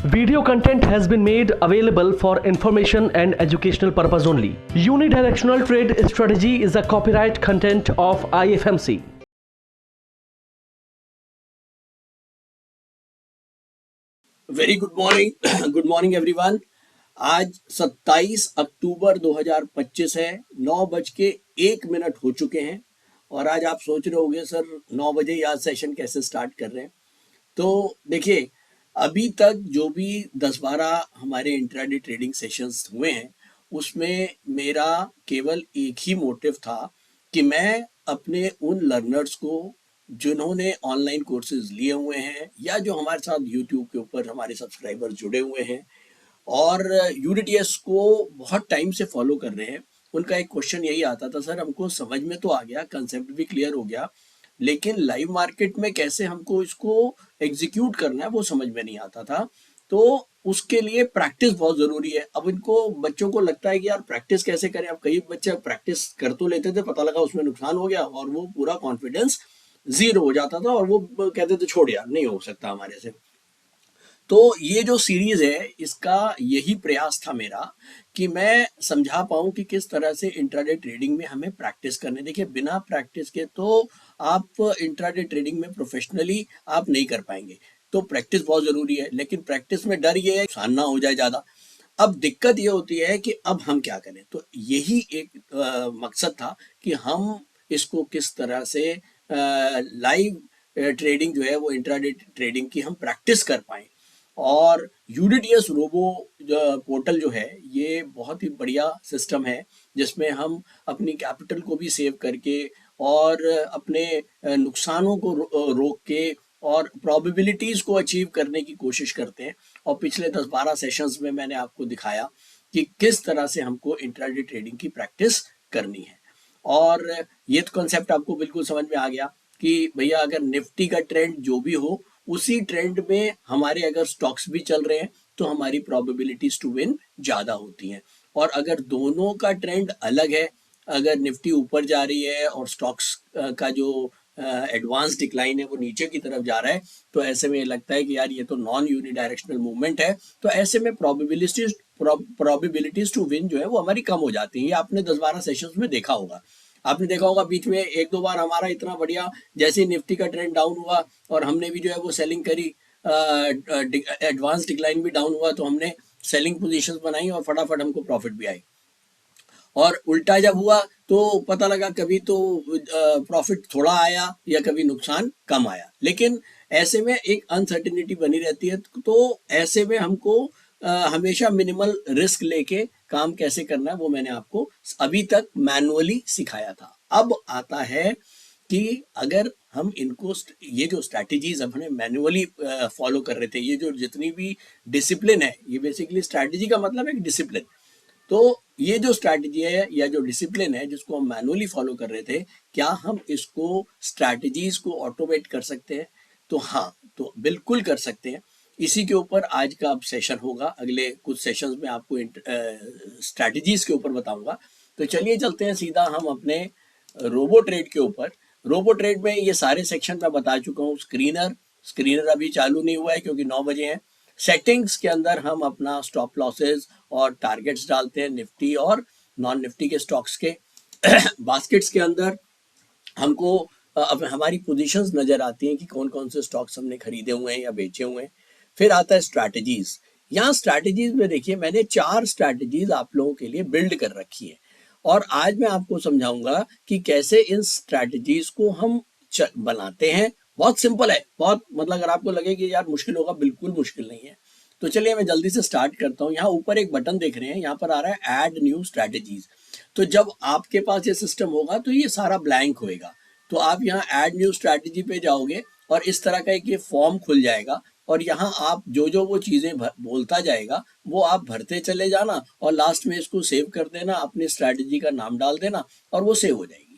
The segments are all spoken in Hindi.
Video content has been made available for information and educational purpose only. Unidirectional trade strategy is a copyright content of IFMC. Very good morning good morning everyone. आज 27 अक्टूबर 2025 है। 9:01 हो चुके हैं और आज आप सोच रहे होंगे सर 9 बजे ही आज सेशन कैसे स्टार्ट कर रहे हैं। तो देखिए, अभी तक जो भी 10-12 हमारे इंट्राडे ट्रेडिंग सेशंस हुए हैं उसमें मेरा केवल एक ही मोटिव था कि मैं अपने उन लर्नर्स को जिन्होंने ऑनलाइन कोर्सेज लिए हुए हैं या जो हमारे साथ यूट्यूब के ऊपर हमारे सब्सक्राइबर जुड़े हुए हैं और यूडीटीएस को बहुत टाइम से फॉलो कर रहे हैं, उनका एक क्वेश्चन यही आता था, सर हमको समझ में तो आ गया, कंसेप्ट भी क्लियर हो गया, लेकिन लाइव मार्केट में कैसे हमको इसको एग्जीक्यूट करना है वो समझ में नहीं आता था। तो उसके लिए प्रैक्टिस बहुत जरूरी है। अब इनको बच्चों को लगता है कि यार प्रैक्टिस कैसे करें। अब कई बच्चे प्रैक्टिस कर तो लेते थे, पता लगा उसमें नुकसान हो गया और वो पूरा कॉन्फिडेंस जीरो हो जाता था और वो कहते थे छोड़ यार नहीं हो सकता हमारे से। तो ये जो सीरीज है इसका यही प्रयास था मेरा कि मैं समझा पाऊं कि किस तरह से इंट्राडे ट्रेडिंग में हमें प्रैक्टिस करने। देखिए, बिना प्रैक्टिस के तो आप इंट्राडे ट्रेडिंग में प्रोफेशनली आप नहीं कर पाएंगे। तो प्रैक्टिस बहुत जरूरी है, लेकिन प्रैक्टिस में डर ये है नुकसान ना हो जाए ज्यादा। अब दिक्कत ये होती है कि अब हम क्या करें। तो यही एक मकसद था कि हम इसको किस तरह से लाइव ट्रेडिंग जो है वो इंट्राडे ट्रेडिंग की हम प्रैक्टिस कर पाए। और यूडीटीएस रोबो पोर्टल जो है ये बहुत ही बढ़िया सिस्टम है जिसमें हम अपनी कैपिटल को भी सेव करके और अपने नुकसानों को रोक के और प्रोबेबिलिटीज को अचीव करने की कोशिश करते हैं। और पिछले 10-12 सेशंस में मैंने आपको दिखाया कि किस तरह से हमको इंट्राडे ट्रेडिंग की प्रैक्टिस करनी है। और ये तो कॉन्सेप्ट आपको बिल्कुल समझ में आ गया कि भैया अगर निफ्टी का ट्रेंड जो भी हो उसी ट्रेंड में हमारे अगर स्टॉक्स भी चल रहे हैं तो हमारी प्रोबेबिलिटीज टू विन ज्यादा होती हैं। और अगर दोनों का ट्रेंड अलग है, अगर निफ्टी ऊपर जा रही है और स्टॉक्स का जो एडवांस डिक्लाइन है वो नीचे की तरफ जा रहा है, तो ऐसे में लगता है कि यार ये तो नॉन यूनिडायरेक्शनल मूवमेंट है। तो ऐसे में प्रोबेबिलिटीज टू विन जो है वो हमारी कम हो जाती है। ये आपने 10-12 सेशंस में देखा होगा। आपने देखा होगा बीच में 1-2 बार हमारा इतना बढ़िया, जैसे निफ्टी का ट्रेंड डाउन हुआ और हमने भी जो है वो सेलिंग करी, एडवांस डिक्लाइन भी डाउन हुआ तो हमने सेलिंग पोजीशंस बनाई और फटाफट हमको प्रॉफिट भी आई। और उल्टा जब हुआ तो पता लगा कभी तो प्रॉफिट थोड़ा आया या कभी नुकसान कम आया। लेकिन ऐसे में एक अनसर्टिनिटी बनी रहती है। तो ऐसे में हमको हमेशा मिनिमल रिस्क लेके काम कैसे करना है वो मैंने आपको अभी तक मैनुअली सिखाया था। अब आता है कि अगर हम इनको ये जो स्ट्रैटेजीज हमने मैनुअली फॉलो कर रहे थे, ये जो जितनी भी डिसिप्लिन है, ये बेसिकली स्ट्रैटेजी का मतलब है डिसिप्लिन। तो ये जो स्ट्रैटेजी है या जो डिसिप्लिन है जिसको हम मैनुअली फॉलो कर रहे थे, क्या हम इसको स्ट्रैटेजीज को ऑटोमेट कर सकते हैं? तो हाँ, तो बिल्कुल कर सकते हैं। इसी के ऊपर आज का अब सेशन होगा। अगले कुछ सेशंस में आपको स्ट्रैटेजीज के ऊपर बताऊंगा। तो चलिए चलते हैं सीधा हम अपने रोबो ट्रेड के ऊपर। रोबो ट्रेड में ये सारे सेक्शन मैं बता चुका हूँ। स्क्रीनर अभी चालू नहीं हुआ है क्योंकि 9 बजे हैं। सेटिंग्स के अंदर हम अपना स्टॉप लॉसेस और टारगेट्स डालते हैं निफ्टी और नॉन निफ्टी के स्टॉक्स के। बास्केट्स के अंदर हमको अब हमारी पोजीशंस नजर आती हैं कि कौन कौन से स्टॉक्स हमने खरीदे हुए हैं या बेचे हुए हैं। फिर आता है स्ट्रैटेजीज। यहाँ स्ट्रैटेजीज में देखिए, मैंने 4 स्ट्रैटेजीज आप लोगों के लिए बिल्ड कर रखी है और आज मैं आपको समझाऊंगा कि कैसे इन स्ट्रैटेजीज को हम बनाते हैं। बहुत सिंपल है, बहुत मतलब अगर आपको लगे कि यार मुश्किल होगा, बिल्कुल मुश्किल नहीं है। तो चलिए मैं जल्दी से स्टार्ट करता हूँ। यहाँ ऊपर एक बटन देख रहे हैं, यहाँ पर आ रहा है ऐड न्यू स्ट्रैटेजीज। तो जब आपके पास ये सिस्टम होगा तो ये सारा ब्लैंक होएगा। तो आप यहाँ ऐड न्यू स्ट्रैटेजी पे जाओगे और इस तरह का एक ये फॉर्म खुल जाएगा और यहाँ आप जो जो वो चीजें बोलता जाएगा वो आप भरते चले जाना और लास्ट में इसको सेव कर देना, अपनी स्ट्रैटेजी का नाम डाल देना और वो सेव हो जाएगी।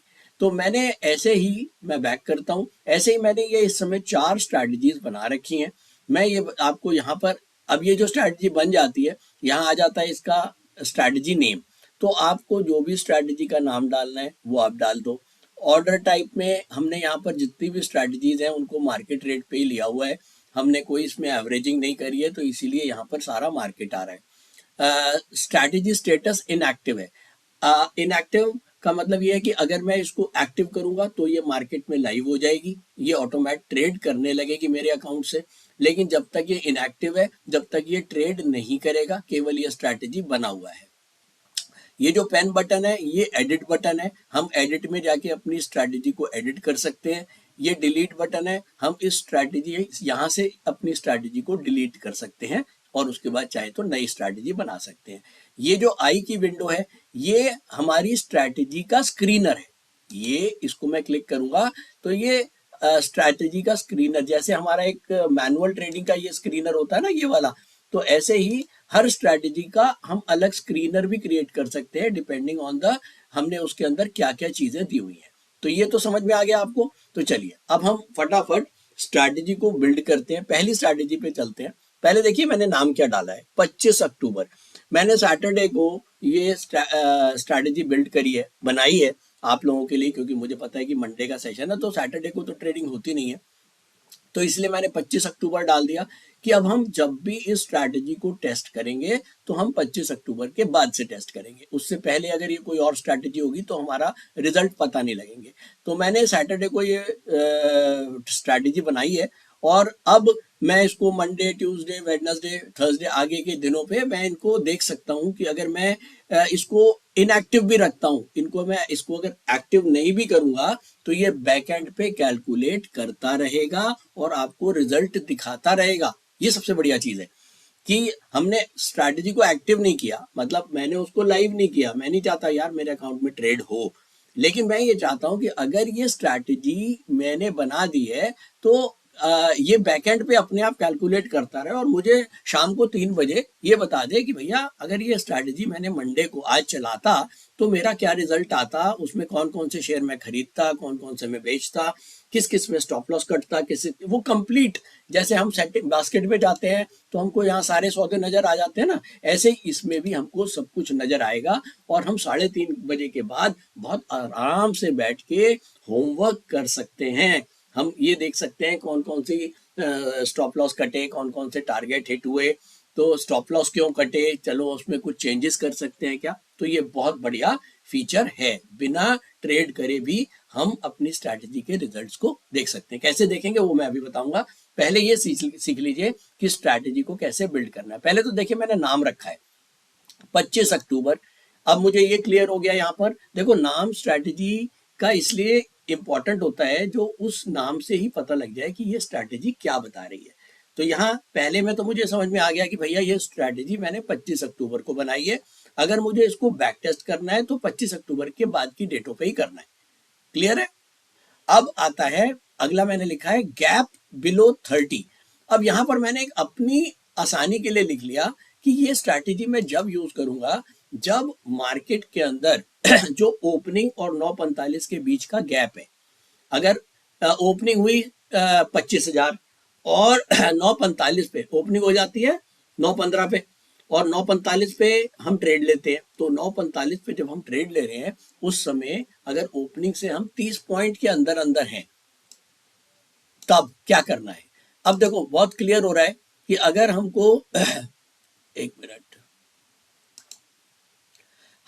तो मैंने ऐसे ही मैं बैक करता हूँ। ऐसे ही मैंने ये इस समय 4 स्ट्रैटेजीज बना रखी हैं। मैं ये आपको यहाँ पर, अब ये जो स्ट्रैटेजी बन जाती है यहाँ आ जाता है इसका स्ट्रैटेजी नेम। तो आपको जो भी स्ट्रैटेजी का नाम डालना है वो आप डाल दो। ऑर्डर टाइप में हमने यहाँ पर जितनी भी स्ट्रैटेजीज हैं उनको मार्केट रेट पे ही लिया हुआ है। हमने कोई इसमें एवरेजिंग नहीं करी है, तो इसीलिए यहाँ पर सारा मार्केट आ रहा है। स्ट्रैटेजी स्टेटस इनएक्टिव है। इनएक्टिव का मतलब ये है कि अगर मैं इसको एक्टिव करूंगा तो ये मार्केट में लाइव हो जाएगी, ये ऑटोमेटिक ट्रेड करने लगेगी मेरे अकाउंट से। लेकिन जब तक ये इनएक्टिव है, जब तक ये ट्रेड नहीं करेगा, केवल ये स्ट्रैटेजी बना हुआ है। ये जो पेन बटन है ये एडिट बटन है, हम एडिट में जाके अपनी स्ट्रैटेजी को एडिट कर सकते हैं। ये डिलीट बटन है, हम इस स्ट्रैटेजी यहाँ से अपनी स्ट्रैटेजी को डिलीट कर सकते हैं और उसके बाद चाहे तो नई स्ट्रैटेजी बना सकते हैं। ये जो आई की विंडो है ये हमारी स्ट्रैटेजी का स्क्रीनर है। ये इसको मैं क्लिक करूंगा तो ये स्ट्रैटेजी का स्क्रीनर, जैसे हमारा एक मैनुअल ट्रेडिंग का ये स्क्रीनर होता है ना ये वाला, तो ऐसे ही हर स्ट्रैटेजी का हम अलग स्क्रीनर भी क्रिएट कर सकते हैं डिपेंडिंग ऑन द हमने उसके अंदर क्या क्या चीजें दी हुई हैं। तो ये तो समझ में आ गया आपको। तो चलिए अब हम फटाफट स्ट्रैटेजी को बिल्ड करते हैं। पहली स्ट्रैटेजी पे चलते हैं। पहले देखिए मैंने नाम क्या डाला है, 25 अक्टूबर। मैंने सैटरडे को ये स्ट्रैटेजी बिल्ड करी है, बनाई है आप लोगों के लिए, क्योंकि मुझे पता है कि मंडे का सेशन है तो सैटरडे को तो ट्रेडिंग होती नहीं है, तो इसलिए मैंने 25 अक्टूबर डाल दिया कि अब हम जब भी इस स्ट्रैटेजी को टेस्ट करेंगे तो हम 25 अक्टूबर के बाद से टेस्ट करेंगे। उससे पहले अगर ये कोई और स्ट्रैटेजी होगी तो हमारा रिजल्ट पता नहीं लगेंगे। तो मैंने सैटरडे को ये स्ट्रैटेजी बनाई है और अब मैं इसको मंडे, ट्यूसडे, वेडनेसडे, थर्सडे आगे के दिनों पे मैं इनको देख सकता हूँ कि अगर मैं इसको इनएक्टिव भी रखता हूँ, मैं इसको अगर एक्टिव नहीं भी करूंगा तो ये बैक एंड पे कैलकुलेट करता रहेगा और आपको रिजल्ट दिखाता रहेगा। ये सबसे बढ़िया चीज है कि हमने स्ट्रैटेजी को एक्टिव नहीं किया, मतलब मैंने उसको लाइव नहीं किया। मैं नहीं चाहता यार मेरे अकाउंट में ट्रेड हो, लेकिन मैं ये चाहता हूं कि अगर ये स्ट्रैटेजी मैंने बना दी है तो ये बैकएंड पे अपने आप कैलकुलेट करता रहे और मुझे शाम को 3 बजे ये बता दे कि भैया अगर ये स्ट्रैटेजी मैंने मंडे को आज चलाता तो मेरा क्या रिजल्ट आता, उसमें कौन कौन से शेयर मैं खरीदता, कौन कौन से मैं बेचता, किस किस में स्टॉप लॉस कटता, किस वो कंप्लीट। जैसे हम सेटिंग बास्केट में जाते हैं तो हमको यहाँ सारे सौदे नजर आ जाते हैं ना, ऐसे ही इसमें भी हमको सब कुछ नजर आएगा और हम 3:30 बजे के बाद बहुत आराम से बैठ के होमवर्क कर सकते हैं। हम ये देख सकते हैं कौन कौन सी स्टॉप लॉस कटे, कौन कौन से टारगेट हिट हुए, तो स्टॉप लॉस क्यों कटे, चलो उसमें कुछ चेंजेस कर सकते हैं क्या। तो ये बहुत बढ़िया फीचर है, बिना ट्रेड करे भी हम अपनी स्ट्रैटेजी के रिजल्ट्स को देख सकते हैं। कैसे देखेंगे वो मैं अभी बताऊंगा, पहले ये सीख लीजिए कि स्ट्रैटेजी को कैसे बिल्ड करना है। पहले तो देखिए मैंने नाम रखा है 25 अक्टूबर। अब मुझे ये क्लियर हो गया, यहाँ पर देखो नाम स्ट्रैटेजी का इसलिए इंपॉर्टेंट होता है जो उस नाम से ही पता लग जाए कि ये स्ट्रैटेजी क्या बता रही है। तो यहाँ पहले में तो मुझे समझ में आ गया कि भैया ये स्ट्रैटेजी मैंने 25 अक्टूबर को बनाई है, अगर मुझे इसको बैक टेस्ट करना है तो 25 अक्टूबर के बाद की डेटों पे ही करना है। क्लियर है। अब आता है अगला, मैंने लिखा है गैप बिलो 30। अब यहाँ पर मैंने एक अपनी आसानी के लिए लिख लिया कि ये स्ट्रैटेजी मैं जब यूज करूंगा जब मार्केट के अंदर जो ओपनिंग और 9:45 के बीच का गैप है, अगर ओपनिंग हुई 25,000 और 9:45 पे ओपनिंग हो जाती है 9:15 पे और 9:45 पे हम ट्रेड लेते हैं, तो 9:45 पे जब हम ट्रेड ले रहे हैं उस समय अगर ओपनिंग से हम 30 पॉइंट के अंदर अंदर हैं तब क्या करना है। अब देखो बहुत क्लियर हो रहा है कि अगर हमको एक मिनट,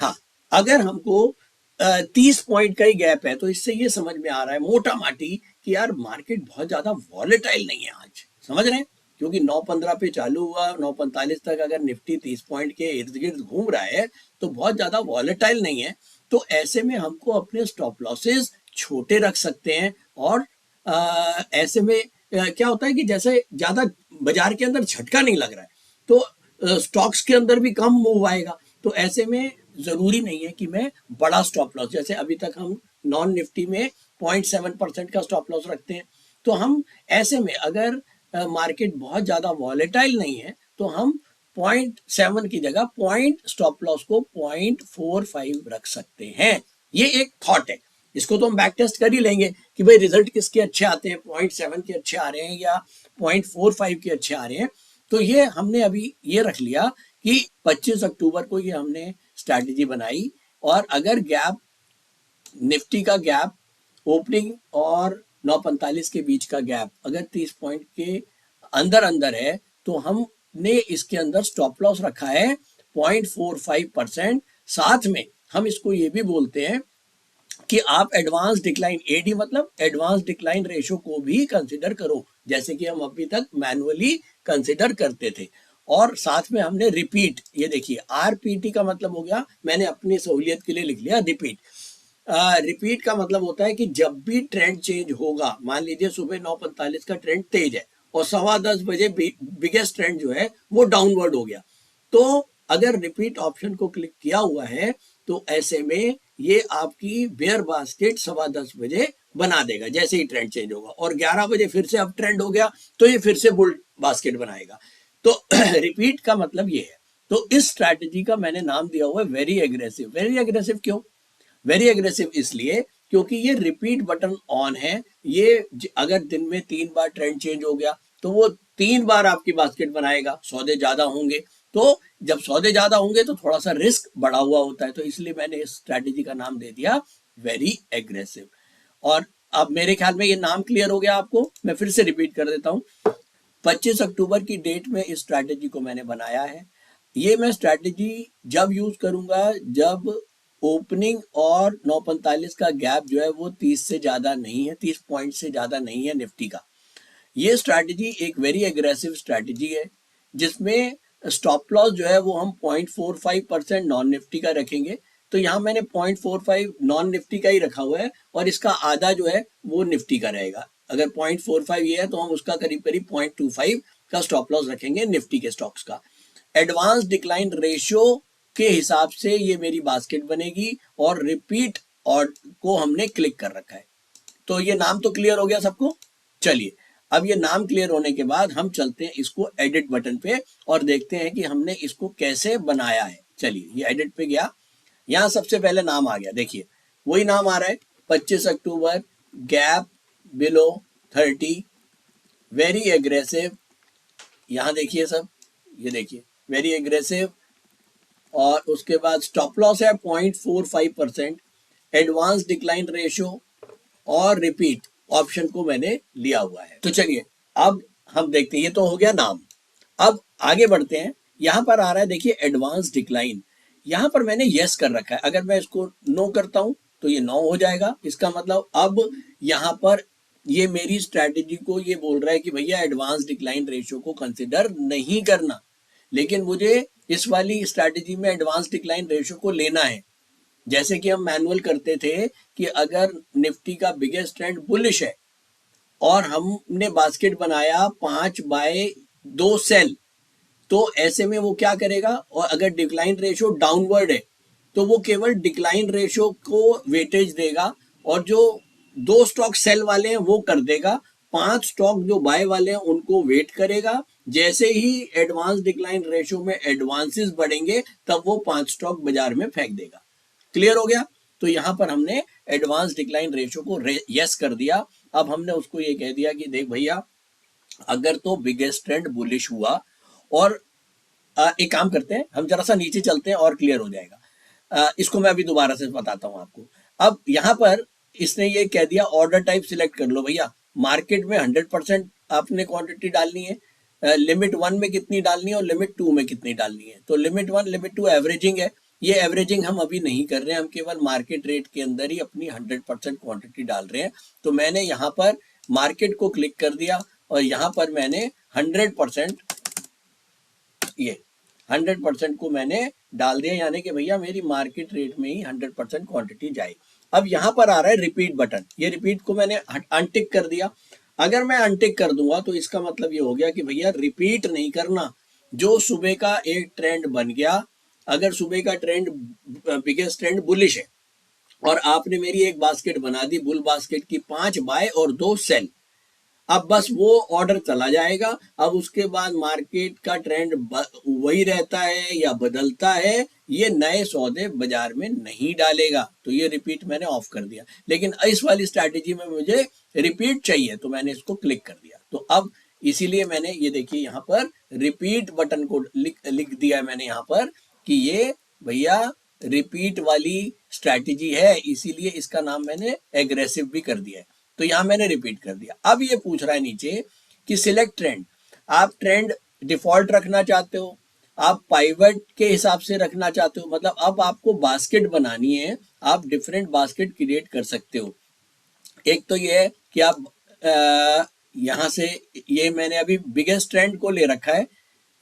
हाँ, अगर हमको 30 पॉइंट का ही गैप है तो इससे ये समझ में आ रहा है मोटा माटी कि यार मार्केट बहुत ज्यादा वॉलेटाइल नहीं है आज, समझ रहे हैं, क्योंकि 9:15 पे चालू हुआ, 9:45 तक अगर निफ्टी 30 पॉइंट के इर्द गिर्द घूम रहा है तो बहुत ज्यादा वॉलेटाइल नहीं है। तो ऐसे में हमको अपने स्टॉप लॉसेस छोटे रख सकते हैं और ऐसे में क्या होता है कि जैसे ज्यादा बाजार के अंदर झटका नहीं लग रहा है तो स्टॉक्स के अंदर भी कम मूव आएगा। तो ऐसे में जरूरी नहीं है कि मैं बड़ा स्टॉप लॉस, जैसे अभी तक हम नॉन निफ्टी में 0.7% का स्टॉप लॉस रखते हैं, तो हम ऐसे में अगर मार्केट बहुत ज्यादा वॉलेटाइल नहीं है तो हम 0.7 की जगह स्टॉप लॉस को 0.45 रख सकते हैं। ये एक थॉट है, इसको तो हम बैक टेस्ट कर ही लेंगे कि भाई रिजल्ट किसके अच्छे आते हैं, 0.7 के अच्छे आ रहे हैं या 0.45 के अच्छे आ रहे हैं। तो ये हमने अभी ये रख लिया कि 25 अक्टूबर को ये हमने स्ट्रैटेजी बनाई और अगर गैप, निफ्टी का गैप ओपनिंग और 9:45 के बीच का गैप अगर 30 पॉइंट के अंदर अंदर है, तो हमने इसके अंदर स्टॉप लॉस रखा है 0.45%। साथ में हम इसको ये भी बोलते हैं कि आप एडवांस डिक्लाइन, एडी मतलब एडवांस डिक्लाइन रेशो को भी कंसिडर करो, जैसे कि हम अभी तक मैनुअली कंसिडर करते थे। और साथ में हमने रिपीट, ये देखिए आरपीटी का मतलब हो गया, मैंने अपनी सहूलियत के लिए लिख लिया रिपीट। रिपीट का मतलब होता है कि जब भी ट्रेंड चेंज होगा, मान लीजिए सुबह 9:45 का ट्रेंड तेज है और 10:15 बजे बिगेस्ट ट्रेंड जो है वो डाउनवर्ड हो गया, तो अगर रिपीट ऑप्शन को क्लिक किया हुआ है तो ऐसे में ये आपकी बेयर बास्केट 10:15 बजे बना देगा जैसे ही ट्रेंड चेंज होगा, और 11 बजे फिर से अब ट्रेंड हो गया तो ये फिर से बुल बास्केट बनाएगा। तो रिपीट का मतलब ये है। तो इस स्ट्रैटेजी का मैंने नाम दिया हुआ है वेरी एग्रेसिव। वेरी एग्रेसिव क्यों? वेरी एग्रेसिव इसलिए क्योंकि ये रिपीट बटन ऑन है। ये अगर दिन में 3 बार ट्रेंड चेंज हो गया तो वो 3 बार आपकी बास्केट बनाएगा। सौदे ज्यादा होंगे, तो जब सौदे ज्यादा होंगे तो थोड़ा सा रिस्क बढ़ा हुआ होता है, तो इसलिए मैंने इस स्ट्रैटेजी का नाम दे दिया वेरी एग्रेसिव। और अब मेरे ख्याल में ये नाम क्लियर हो गया आपको। मैं फिर से रिपीट कर देता हूँ। 25 अक्टूबर की डेट में इस स्ट्रैटेजी को मैंने बनाया है। ये मैं स्ट्रैटेजी जब यूज करूंगा जब ओपनिंग और 9:45 का गैप जो है वो 30 से ज्यादा नहीं है, 30 पॉइंट से ज्यादा नहीं है निफ्टी का। ये स्ट्रैटेजी एक वेरी एग्रेसिव स्ट्रैटेजी है जिसमें स्टॉप लॉस जो है वो हम 0.45% नॉन निफ्टी का रखेंगे। तो यहाँ मैंने 0.45 नॉन निफ्टी का ही रखा हुआ है और इसका आधा जो है वो निफ्टी का रहेगा। अगर 0.45 ये है तो हम उसका करीब करीब 0.25 का स्टॉप लॉस रखेंगे निफ्टी के स्टॉक्स का। एडवांस डिक्लाइन रेशियो के हिसाब से ये मेरी बास्केट बनेगी और रिपीट और को हमने क्लिक कर रखा है। तो ये नाम तो क्लियर हो गया सबको। चलिए, अब ये नाम क्लियर होने के बाद हम चलते हैं इसको एडिट बटन पे और देखते हैं कि हमने इसको कैसे बनाया है। चलिए, ये एडिट पे गया, यहाँ सबसे पहले नाम आ गया। देखिए वही नाम आ रहा है 25 अक्टूबर, गैप बिलो 30, वेरी एग्रेसिव। यहाँ देखिए सब, ये देखिए वेरी एग्रेसिव, और उसके बाद स्टॉप लॉस है 0.45%, एडवांस डिक्लाइन रेशियो और रिपीट ऑप्शन को मैंने लिया हुआ है। तो चलिए अब हम देखते हैं, ये तो हो गया नाम। अब आगे बढ़ते हैं। यहां पर आ रहा है देखिए एडवांस डिक्लाइन, यहां पर मैंने यस कर रखा है। अगर मैं इसको नो करता हूं तो ये नो हो जाएगा। इसका मतलब अब यहां पर ये मेरी स्ट्रैटेजी को ये बोल रहा है कि भैया एडवांस डिक्लाइन रेशियो को कंसिडर नहीं करना, लेकिन मुझे इस वाली स्ट्रैटेजी में एडवांस डिक्लाइन रेशियो को लेना है। जैसे कि हम मैनुअल करते थे कि अगर निफ्टी का बिगेस्ट ट्रेंड बुलिश है और हमने बास्केट बनाया 5/2 सेल, तो ऐसे में वो क्या करेगा, और अगर डिक्लाइन रेशियो डाउनवर्ड है तो वो केवल डिक्लाइन रेशियो को वेटेज देगा और जो 2 स्टॉक सेल वाले हैं वो कर देगा, 5 स्टॉक जो बाय वाले हैं उनको वेट करेगा। जैसे ही एडवांस डिक्लाइन रेशियो में एडवांसेस बढ़ेंगे तब वो 5 स्टॉक बाजार में फेंक देगा। क्लियर हो गया? तो यहां पर हमने एडवांस डिक्लाइन रेशियो को यस कर दिया। अब हमने उसको ये कह दिया कि देख भैया, अगर तो बिगेस्ट ट्रेंड बुलिश हुआ, और एक काम करते हैं, हम जरा सा नीचे चलते हैं और क्लियर हो जाएगा। इसको मैं अभी दोबारा से बताता हूं आपको। अब यहां पर इसने ये कह दिया ऑर्डर टाइप सिलेक्ट कर लो भैया। मार्केट में 100% आपने क्वांटिटी डालनी है, लिमिट 1 में कितनी डालनी है और लिमिट 2 में कितनी डालनी है। तो लिमिट 1 लिमिट 2 एवरेजिंग है, ये एवरेजिंग हम अभी नहीं कर रहे हैं, हम केवल मार्केट रेट के अंदर ही अपनी 100% क्वांटिटी डाल रहे हैं। तो मैंने यहाँ पर मार्केट को क्लिक कर दिया और यहाँ पर मैंने 100% ये 100% को मैंने डाल दिया, यानी कि भैया मेरी मार्केट रेट में ही 100% क्वांटिटी जाए। अब यहाँ पर आ रहा है रिपीट बटन, ये रिपीट को मैंने अनटिक कर दिया। अगर मैं अनटिक कर दूंगा तो इसका मतलब ये हो गया कि भैया रिपीट नहीं करना। जो सुबह का एक ट्रेंड बन गया, अगर सुबह का ट्रेंड बिगेस्ट ट्रेंड बुलिश है और आपने मेरी एक बास्केट बना दी बुल बास्केट की, 5 बाय और 2 सेल, अब बस वो ऑर्डर चला जाएगा। अब उसके बाद मार्केट का ट्रेंड वही रहता है या बदलता है, ये नए सौदे बाजार में नहीं डालेगा। तो ये रिपीट मैंने ऑफ कर दिया। लेकिन इस वाली स्ट्रैटेजी में मुझे रिपीट चाहिए तो मैंने इसको क्लिक कर दिया। तो अब इसीलिए मैंने ये देखिए यहाँ पर रिपीट बटन को लिख दिया है मैंने यहाँ पर कि ये भैया रिपीट वाली स्ट्रैटेजी है, इसीलिए इसका नाम मैंने एग्रेसिव भी कर दिया है। तो यहां मैंने रिपीट कर दिया। अब ये पूछ रहा है नीचे कि सिलेक्ट ट्रेंड। आप ट्रेंड डिफॉल्ट रखना चाहते हो, आप पाइवट के हिसाब से रखना चाहते हो, मतलब अब आपको बास्केट बनानी है, आप डिफरेंट बास्केट क्रिएट कर सकते हो। एक तो ये है कि आप यहाँ से, ये मैंने अभी बिगेस्ट ट्रेंड को ले रखा है,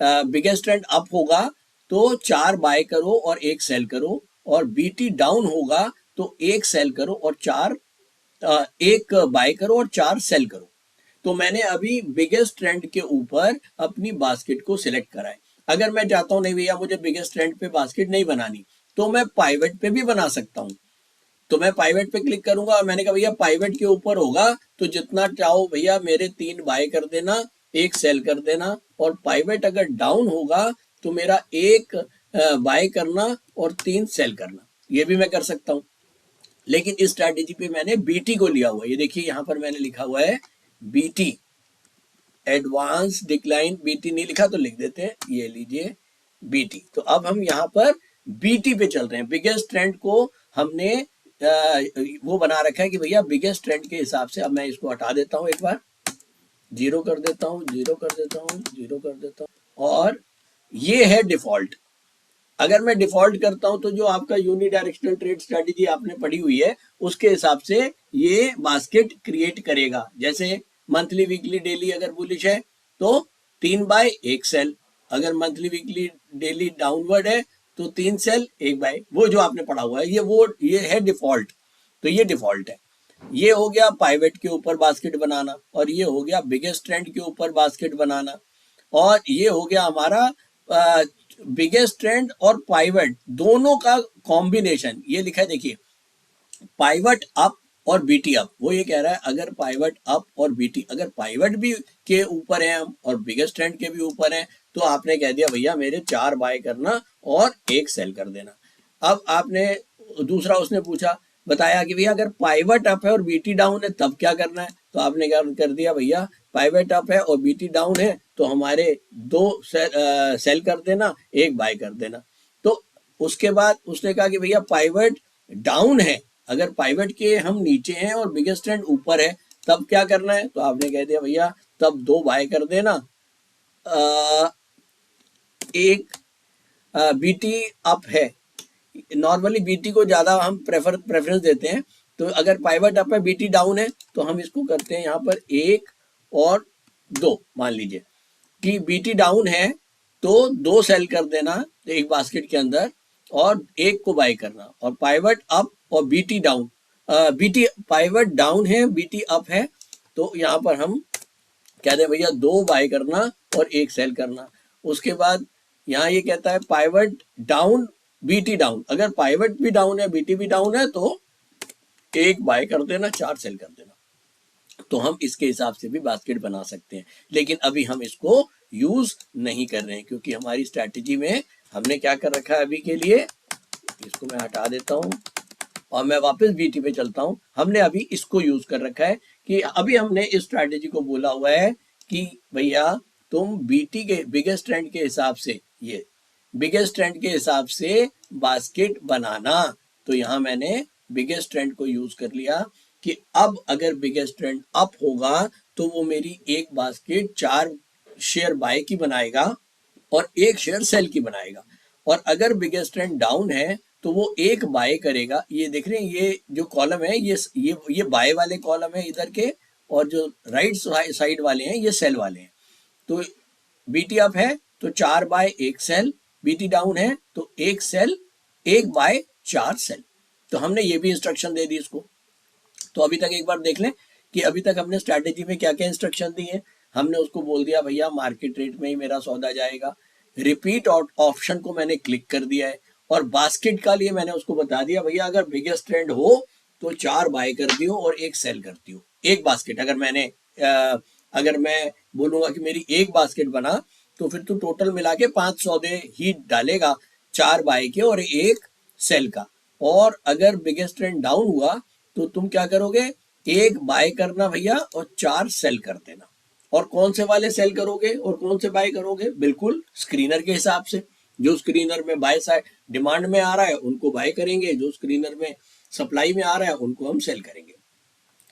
बिगेस्ट ट्रेंड अप होगा तो 4 बाय करो और 1 सेल करो, और बीटी डाउन होगा तो 1 सेल करो और 4 1 बाय करो और 4 सेल करो। तो मैंने अभी बिगेस्ट ट्रेंड के ऊपर अपनी बास्केट को सिलेक्ट करा है। अगर मैं चाहता हूँ नहीं भैया मुझे बिगेस्ट ट्रेंड पे बास्केट नहीं बनानी, तो मैं पाइवट पे भी बना सकता हूँ। तो मैं पाइवट पे क्लिक करूंगा, मैंने कहा भैया पाइवट के ऊपर होगा तो जितना चाहो भैया मेरे 3 बाय कर देना, 1 सेल कर देना, और पाइवट अगर डाउन होगा तो मेरा 1 बाय करना और 3 सेल करना, ये भी मैं कर सकता हूँ। लेकिन इस स्ट्रैटेजी पे मैंने बीटी को लिया हुआ है, ये देखिए यहाँ पर मैंने लिखा हुआ है बीटी, एडवांस डिक्लाइन बीटी नहीं लिखा तो लिख देते हैं, ये लीजिए बीटी। तो अब हम यहाँ पर बीटी पे चल रहे हैं। बिगेस्ट ट्रेंड को हमने वो बना रखा है कि भैया बिगेस्ट ट्रेंड के हिसाब से। अब मैं इसको हटा देता हूँ, एक बार 0 कर देता हूँ, 0 कर देता हूँ, 0 कर देता हूँ, और ये है डिफॉल्ट। अगर मैं डिफॉल्ट करता हूं तो जो आपका यूनिडायरेक्शनल ट्रेड स्ट्रेटेजी आपने पढ़ी हुई है उसके हिसाब से ये बास्केट क्रिएट करेगा। जैसे मंथली वीकली डेली अगर बुलिश है तो 3 बाय 1 सेल, अगर मंथली वीकली डेली डाउनवर्ड है तो 3 सेल 1 बाय, वो जो आपने पढ़ा हुआ है ये है डिफॉल्ट। तो ये डिफॉल्ट है। ये हो गया पाइवट के ऊपर बास्केट बनाना, और ये हो गया बिगेस्ट ट्रेंड के ऊपर बास्केट बनाना, और ये हो गया हमारा बिगेस्ट ट्रेंड और पाइवट दोनों का कॉम्बिनेशन। ये लिखा है देखिए, पाइवट अप और बीटी अप। वो ये कह रहा है अगर पाइवट अप और बीटी, अगर पाइवट भी के ऊपर है हम और बिगेस्ट ट्रेंड के भी ऊपर है, तो आपने कह दिया भैया मेरे 4 बाय करना और 1 सेल कर देना। अब आपने दूसरा उसने पूछा, बताया कि भैया अगर पाइवट अप है और बीटी डाउन है तब क्या करना है, तो आपने क्या कर दिया भैया पाइवट अप है और बीटी डाउन है तो हमारे 2 सेल कर देना, 1 बाय कर देना। तो उसके बाद उसने कहा कि भैया पाइवट डाउन है, अगर पाइवट के हम नीचे हैं और बिगेस्ट ट्रेंड ऊपर है तब क्या करना है, तो आपने कह दिया भैया तब 2 बाय कर देना, एक बीटी अप है। नॉर्मली बीटी को ज्यादा हम प्रेफरेंस देते हैं, तो अगर पाइवट अप है बीटी डाउन है तो हम इसको करते हैं यहाँ पर 1 और 2। मान लीजिए कि बीटी डाउन है तो 2 सेल कर देना एक बास्केट के अंदर और 1 को बाय करना, और पाइवट अप और BT down, BT pivot down है बीटी अप है तो यहाँ पर हम कहते हैं भैया 2 बाय करना और 1 सेल करना। उसके बाद यहाँ ये कहता है पाइवट डाउन बीटी डाउन, अगर पाइवट भी डाउन है बीटी भी डाउन है तो 1 बाय कर देना, 4 सेल कर देना। तो हम इसके हिसाब से भी बास्केट बना सकते हैं, लेकिन अभी हम इसको यूज नहीं कर रहे हैं क्योंकि हमारी स्ट्रैटेजी में हमने क्या कर रखा है अभी के लिए, इसको मैं हटा देता हूं और मैं वापस बीटी पे चलता हूं। हमने अभी इसको यूज कर रखा है कि अभी हमने इस स्ट्रैटेजी को बोला हुआ है कि भैया तुम बीटी के बिगेस्ट ट्रेंड के हिसाब से, ये बिगेस्ट ट्रेंड के हिसाब से बास्केट बनाना। तो यहाँ मैंने बिगेस्ट ट्रेंड को यूज कर लिया कि अब अगर बिगेस्ट ट्रेंड अप होगा तो वो मेरी एक बास्केट 4 शेयर बाय की बनाएगा और 1 शेयर सेल की बनाएगा, और अगर बिगेस्ट ट्रेंड डाउन है तो वो 1 बाय करेगा। ये देख रहे हैं ये जो कॉलम है ये बाय वाले कॉलम है इधर के, और जो राइट साइड वाले हैं ये सेल वाले हैं। तो बीटी अप है तो 4 बाय 1 सेल, बीटी डाउन है तो 1 सेल 1 बाय 4 सेल। तो हमने ये भी इंस्ट्रक्शन दे दी इसको। तो अभी तक एक बार देख लें कि अभी तक हमने स्ट्रैटेजी में क्या क्या इंस्ट्रक्शन दी है। हमने उसको बोल दिया भैया मार्केट रेट में ही मेरा सौदा जाएगा, रिपीट ऑप्शन को मैंने क्लिक कर दिया है, और बास्केट का लिए मैंने उसको बता दिया भैया अगर बिगेस्ट ट्रेंड हो तो 4 बाय कर दियो और 1 सेल कर दियो। एक बास्केट अगर मैं बोलूंगा कि मेरी एक बास्केट बना तो फिर तो टोटल मिला के 5 सौदे ही डालेगा, 4 बाय के और 1 सेल का। और अगर बिगेस्ट ट्रेंड डाउन हुआ तो तुम क्या करोगे, 1 बाय करना भैया और 4 सेल कर देना। और कौन से वाले सेल करोगे और कौन से बाय करोगे, बिल्कुल स्क्रीनर के हिसाब से। जो स्क्रीनर में बाय साइड डिमांड में आ रहा है उनको बाय करेंगे, जो स्क्रीनर में सप्लाई में आ रहा है उनको हम सेल करेंगे।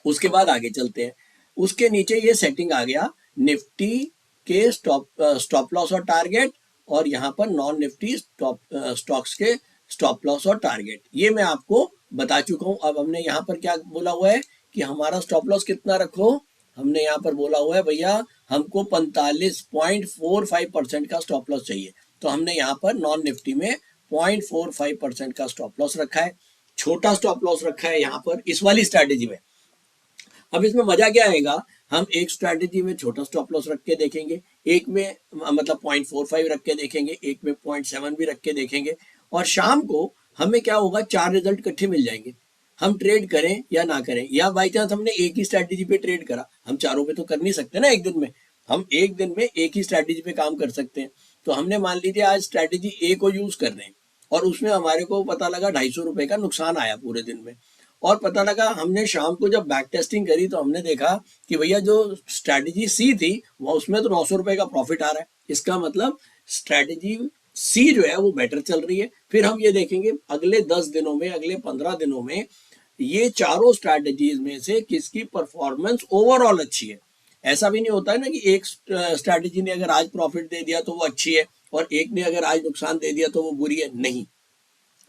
उसके बाद आगे चलते हैं। उसके नीचे ये सेटिंग आ गया निफ्टी के स्टॉप लॉस और टारगेट, और यहाँ पर नॉन निफ्टी स्टॉक्स के स्टॉप लॉस और टारगेट, ये मैं आपको बता चुका हूँ। अब हमने यहाँ पर क्या बोला हुआ है कि हमारा स्टॉप लॉस कितना रखो, हमने यहाँ पर बोला हुआ है भैया हमको 45.45% का स्टॉप लॉस चाहिए, तो हमने यहाँ पर नॉन निफ्टी में 0.45% का स्टॉप लॉस रखा है, छोटा स्टॉप लॉस रखा है यहाँ पर इस वाली स्ट्रैटेजी में। अब इसमें मजा क्या आएगा, हम एक स्ट्रैटेजी में छोटा स्टॉप लॉस रख के देखेंगे, एक में मतलब 0.45 रख के देखेंगे, एक में 0.7 भी रख के देखेंगे, और शाम को हमें क्या होगा, 4 रिजल्ट इकट्ठे मिल जाएंगे। हम ट्रेड करें या ना करें, या बाई चांस हमने एक ही स्ट्रैटेजी पे ट्रेड करा, हम चारों पे तो कर नहीं सकते ना एक दिन में, हम एक दिन में एक ही स्ट्रैटेजी पे काम कर सकते हैं। तो हमने मान लीजिए आज स्ट्रैटेजी ए को यूज कर रहे हैं, और उसमें हमारे को पता लगा 250 रुपए का नुकसान आया पूरे दिन में, और पता लगा हमने शाम को जब बैक टेस्टिंग करी तो हमने देखा कि भैया जो स्ट्रैटेजी सी थी वो उसमें तो 900 रुपए का प्रॉफिट आ रहा है, इसका मतलब स्ट्रैटेजी सी जो है वो बेटर चल रही है। फिर हम ये देखेंगे अगले 10 दिनों में, अगले 15 दिनों में ये चारों स्ट्रैटेजीज में से किसकी परफॉर्मेंस ओवरऑल अच्छी है। ऐसा भी नहीं होता है ना कि एक स्ट्रैटेजी ने अगर आज प्रॉफिट दे दिया तो वो अच्छी है, और एक ने अगर आज नुकसान दे दिया तो वो बुरी है, नहीं,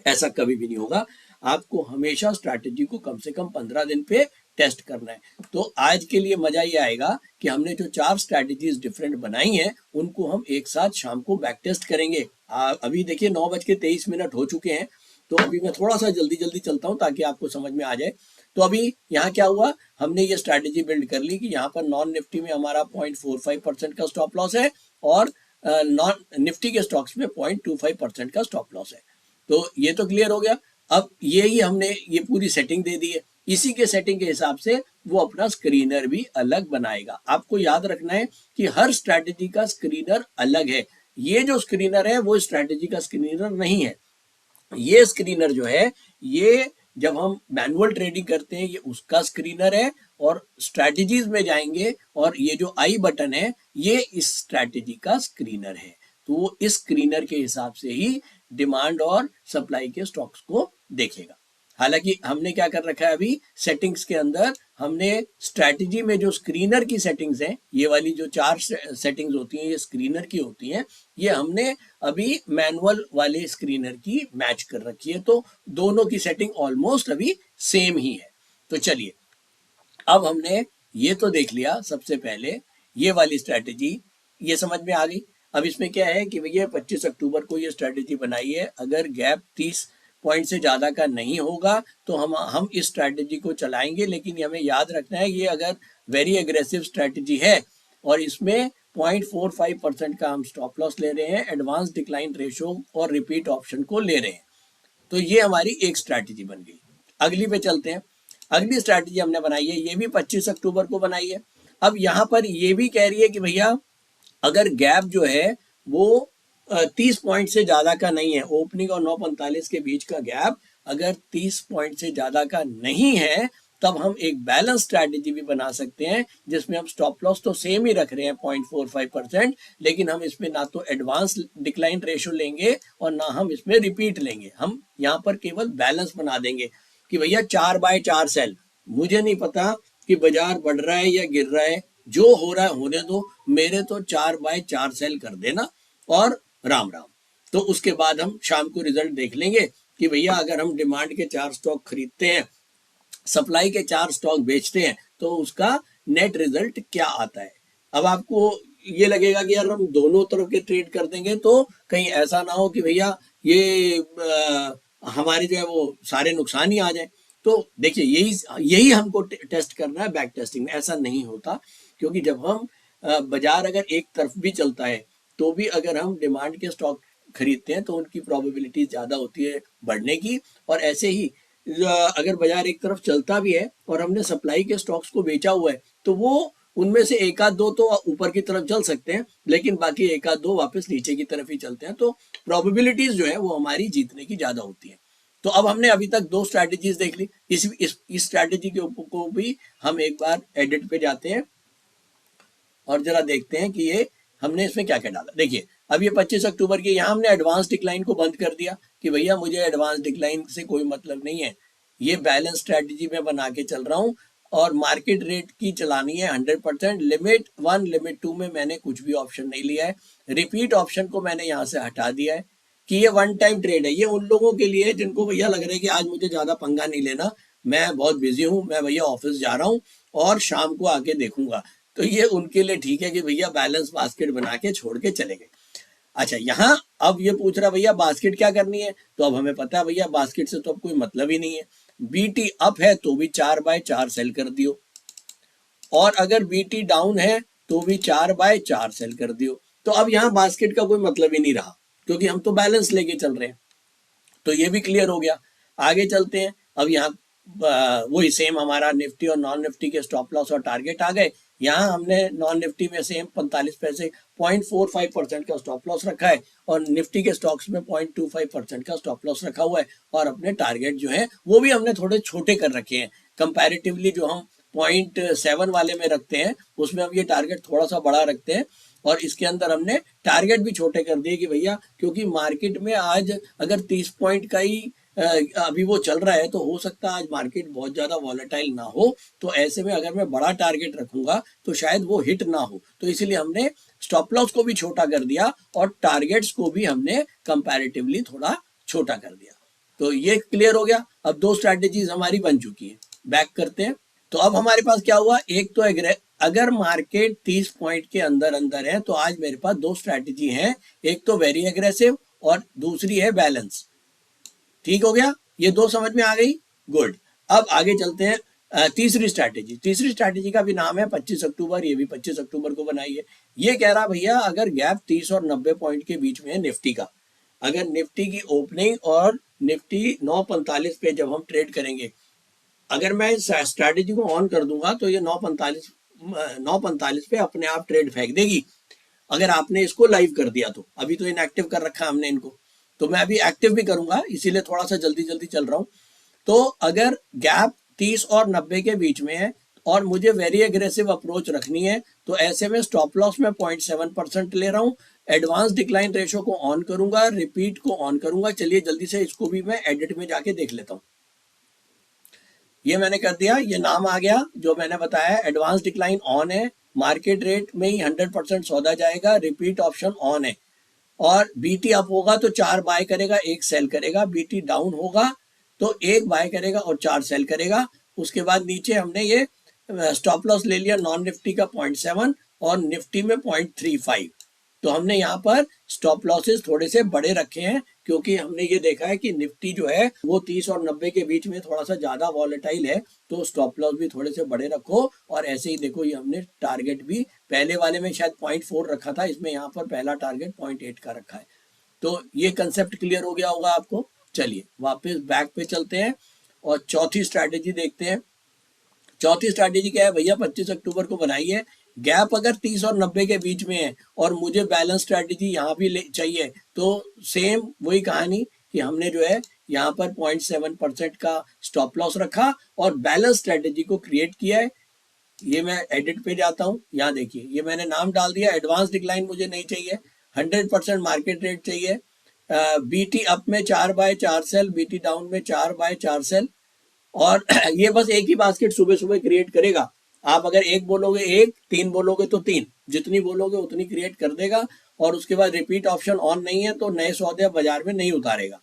ऐसा कभी भी नहीं होगा। आपको हमेशा स्ट्रैटेजी को कम से कम 15 दिन पे टेस्ट करना है। तो आज के लिए मजा ये आएगा कि हमने जो 4 स्ट्रैटेजीज डिफरेंट बनाई हैं उनको हम एक साथ शाम को बैक टेस्ट करेंगे। अभी देखिए 9:23 हो चुके हैं, तो अभी मैं थोड़ा सा जल्दी जल्दी चलता हूं ताकि आपको समझ में आ जाए। तो अभी यहाँ क्या हुआ, हमने ये स्ट्रैटेजी बिल्ड कर ली कि यहाँ पर नॉन निफ्टी में हमारा 0.45% का स्टॉप लॉस है, और नॉन निफ्टी के स्टॉक्स में 0.25% का स्टॉप लॉस है। तो ये तो क्लियर हो गया। अब यही हमने ये पूरी सेटिंग दे दी है, इसी के सेटिंग के हिसाब से वो अपना स्क्रीनर भी अलग बनाएगा। आपको याद रखना है कि हर स्ट्रैटेजी का स्क्रीनर अलग है, ये जो स्क्रीनर है वो स्ट्रैटेजी का स्क्रीनर नहीं है। ये स्क्रीनर जो है ये जब हम मैनुअल ट्रेडिंग करते हैं ये उसका स्क्रीनर है, और स्ट्रैटेजीज में जाएंगे और ये जो आई बटन है ये इस स्ट्रैटेजी का स्क्रीनर है। तो वो इस स्क्रीनर के हिसाब से ही डिमांड और सप्लाई के स्टॉक्स को देखेगा। हालांकि हमने क्या कर रखा है, अभी सेटिंग्स के अंदर हमने स्ट्रैटेजी में जो स्क्रीनर की सेटिंग्स हैं, ये वाली जो 4 सेटिंग्स होती हैं ये स्क्रीनर की होती हैं, ये हमने अभी मैनुअल वाले स्क्रीनर की मैच कर रखी है। तो दोनों की सेटिंग ऑलमोस्ट अभी सेम ही है। तो चलिए, अब हमने ये तो देख लिया, सबसे पहले ये वाली स्ट्रैटेजी ये समझ में आ गई। अब इसमें क्या है कि भैया 25 अक्टूबर को ये स्ट्रैटेजी बनाई है, अगर गैप 30 पॉइंट से ज़्यादा का नहीं होगा तो हम इस स्ट्रैटेजी को चलाएंगे। लेकिन हमें याद रखना है ये अगर वेरी एग्रेसिव स्ट्रैटेजी है और इसमें 0.45% का हम स्टॉप लॉस ले रहे हैं, एडवांस डिक्लाइन रेशो और रिपीट ऑप्शन को ले रहे हैं, तो ये हमारी एक स्ट्रैटेजी बन गई। अगली पे चलते हैं। अगली स्ट्रैटेजी हमने बनाई है, ये भी 25 अक्टूबर को बनाई है। अब यहाँ पर ये भी कह रही है कि भैया अगर गैप जो है वो 30 पॉइंट से ज्यादा का नहीं है, ओपनिंग और 9:45 के बीच का गैप अगर 30 पॉइंट से ज्यादा का नहीं है, तब हम एक बैलेंस स्ट्रैटेजी भी बना सकते हैं जिसमें हम स्टॉप लॉस तो सेम ही रख रहे हैं 0.45%, लेकिन हम इसमें ना तो एडवांस डिक्लाइन रेशो लेंगे और ना हम इसमें रिपीट लेंगे। हम यहाँ पर केवल बैलेंस बना देंगे कि भैया 4/4 सेल, मुझे नहीं पता कि बाजार बढ़ रहा है या गिर रहा है, जो हो रहा है होने दो, मेरे तो 4/4 सेल कर देना और राम राम। तो उसके बाद हम शाम को रिजल्ट देख लेंगे कि भैया अगर हम डिमांड के 4 स्टॉक खरीदते हैं, सप्लाई के 4 स्टॉक बेचते हैं, तो उसका नेट रिजल्ट क्या आता है। अब आपको ये लगेगा कि यार हम दोनों तरफ के ट्रेड कर देंगे तो कहीं ऐसा ना हो कि भैया ये हमारे जो है वो सारे नुकसान ही आ जाए। तो देखिए यही हमको टेस्ट करना है बैक टेस्टिंग में। ऐसा नहीं होता, क्योंकि जब हम बाजार अगर एक तरफ भी चलता है तो भी अगर हम डिमांड के स्टॉक खरीदते हैं तो उनकी प्रोबेबिलिटी ज्यादा होती है बढ़ने की, और ऐसे ही अगर बाजार एक तरफ चलता भी है और हमने सप्लाई के स्टॉक्स को बेचा हुआ है तो वो उनमें से एक आध दो तो ऊपर की तरफ चल सकते हैं, लेकिन बाकी एक आध दो वापस नीचे की तरफ ही चलते हैं। तो प्रोबेबिलिटीज जो है वो हमारी जीतने की ज्यादा होती है। तो अब हमने अभी तक 2 स्ट्रैटेजीज देख ली। इस स्ट्रैटेजी के ऊपर को भी हम एक बार एडिट पे जाते हैं और जरा देखते हैं कि ये हमने इसमें क्या क्या डाला। देखिए अब ये 25 अक्टूबर की, यहाँ हमने एडवांस डिक्लाइन को बंद कर दिया कि भैया मुझे एडवांस डिक्लाइन से कोई मतलब नहीं है, ये बैलेंस स्ट्रैटेजी में बना के चल रहा हूँ और मार्केट रेट की चलानी है 100%। लिमिट 1 लिमिट 2 में मैंने कुछ भी ऑप्शन नहीं लिया है। रिपीट ऑप्शन को मैंने यहाँ से हटा दिया है कि ये वन टाइम ट्रेड है। ये उन लोगों के लिए जिनको भैया लग रहा है कि आज मुझे ज्यादा पंगा नहीं लेना, मैं बहुत बिजी हूँ, मैं भैया ऑफिस जा रहा हूँ और शाम को आके देखूंगा, तो ये उनके लिए ठीक है कि भैया बैलेंस बास्केट बना के छोड़ के चले गए। अच्छा, यहाँ अब ये पूछ रहा भैया बास्केट क्या करनी है, तो अब हमें पता है भैया बास्केट से तो अब कोई मतलब ही नहीं है। बीटी अप है तो भी 4/4 सेल कर दियो, और अगर बीटी डाउन है तो भी 4/4 सेल कर दियो। तो अब यहाँ बास्केट का कोई मतलब ही नहीं रहा, क्योंकि हम तो बैलेंस लेके चल रहे हैं। तो ये भी क्लियर हो गया। आगे चलते हैं। अब यहाँ वही सेम हमारा निफ्टी और नॉन निफ्टी के स्टॉप लॉस और टारगेट आ गए। यहाँ हमने नॉन निफ्टी में सेम 45 पैसे 0.45% का स्टॉप लॉस रखा है, और निफ्टी के स्टॉक्स में 0.25% का स्टॉप लॉस रखा हुआ है। और अपने टारगेट जो है वो भी हमने थोड़े छोटे कर रखे हैं कंपैरेटिवली। जो हम 0.7 वाले में रखते हैं उसमें हम ये टारगेट थोड़ा सा बड़ा रखते हैं, और इसके अंदर हमने टारगेट भी छोटे कर दिए कि भैया क्योंकि मार्केट में आज अगर 30 पॉइंट का ही अभी वो चल रहा है, तो हो सकता है आज मार्केट बहुत ज्यादा वॉलेटाइल ना हो। तो ऐसे में अगर मैं बड़ा टारगेट रखूंगा तो शायद वो हिट ना हो, तो इसलिए हमने स्टॉप लॉस को भी छोटा कर दिया और टारगेट्स को भी हमने कंपैरेटिवली थोड़ा छोटा कर दिया। तो ये क्लियर हो गया। अब दो स्ट्रैटेजीज हमारी बन चुकी है। बैक करते हैं। तो अब हमारे पास क्या हुआ, एक तो अगर मार्केट 30 पॉइंट के अंदर अंदर है तो आज मेरे पास दो स्ट्रैटेजी हैं, एक तो वेरी एग्रेसिव और दूसरी है बैलेंस। ठीक हो गया, ये दो समझ में आ गई, गुड। अब आगे चलते हैं तीसरी स्ट्रैटेजी। तीसरी स्ट्रैटेजी का भी नाम है 25 अक्टूबर, ये भी 25 अक्टूबर को बनाई है। ये कह रहा भैया अगर गैप 30 और 90 पॉइंट के बीच में है निफ्टी का, अगर निफ्टी की ओपनिंग और निफ्टी 9:45 पे जब हम ट्रेड करेंगे, अगर मैं इस स्ट्रैटेजी को ऑन कर दूंगा तो ये 9:45 पे अपने आप ट्रेड फेंक देगी। अगर आपने इसको लाइव कर दिया तो, अभी तो इनएक्टिव कर रखा है हमने इनको, तो मैं अभी एक्टिव भी करूंगा, इसीलिए थोड़ा सा जल्दी जल्दी चल रहा हूं। तो अगर गैप 30 और 90 के बीच में है और मुझे वेरी एग्रेसिव अप्रोच रखनी है, तो ऐसे में स्टॉप लॉस में 0.7% ले रहा हूं। एडवांस डिक्लाइन रेशो को ऑन करूंगा, रिपीट को ऑन करूंगा। चलिए जल्दी से इसको भी मैं एडिट में जाके देख लेता हूं। ये मैंने कर दिया, ये नाम आ गया जो मैंने बताया। एडवांस डिक्लाइन ऑन है, मार्केट रेट में ही 100% सौदा जाएगा, रिपीट ऑप्शन ऑन है। और बीटी अप होगा तो 4 बाय करेगा, 1 सेल करेगा। बीटी डाउन होगा तो 1 बाय करेगा और 4 सेल करेगा। उसके बाद नीचे हमने ये स्टॉप लॉस ले लिया नॉन निफ्टी का 0.7 और निफ्टी में 0.35। तो हमने यहाँ पर स्टॉप लॉसेस थोड़े से बड़े रखे हैं, क्योंकि हमने ये देखा है कि निफ्टी जो है वो 30 और 90 के बीच में थोड़ा सा ज्यादा वॉलेटाइल है, तो स्टॉप लॉस भी थोड़े से बड़े रखो। और ऐसे ही देखो, ये हमने टारगेट भी पहले वाले में शायद 0.4 रखा था, इसमें यहाँ पर पहला टारगेट 0.8 का रखा है। तो ये कंसेप्ट क्लियर हो गया होगा आपको। चलिए वापस बैक पे चलते हैं और चौथी स्ट्रैटेजी देखते हैं। चौथी स्ट्रैटेजी क्या है भैया, 25 अक्टूबर को बनाई है। गैप अगर 30 और 90 के बीच में है और मुझे बैलेंस स्ट्रैटेजी यहाँ भी चाहिए, तो सेम वही कहानी कि हमने जो है यहाँ पर 0.7% का स्टॉप लॉस रखा और बैलेंस स्ट्रैटेजी को क्रिएट किया है। ये मैं एडिट पे जाता हूँ, यहाँ देखिए ये मैंने नाम डाल दिया। एडवांस डिक्लाइन मुझे नहीं चाहिए, 100% मार्केट रेट चाहिए। बीटी अप में 4/4 सेल, बीटी डाउन में 4/4 सेल। और ये बस एक ही बास्केट सुबह सुबह क्रिएट करेगा। आप अगर एक बोलोगे एक, 3 बोलोगे तो 3, जितनी बोलोगे उतनी क्रिएट कर देगा। और उसके बाद रिपीट ऑप्शन ऑन नहीं है तो नए सौदे बाजार में नहीं उतारेगा।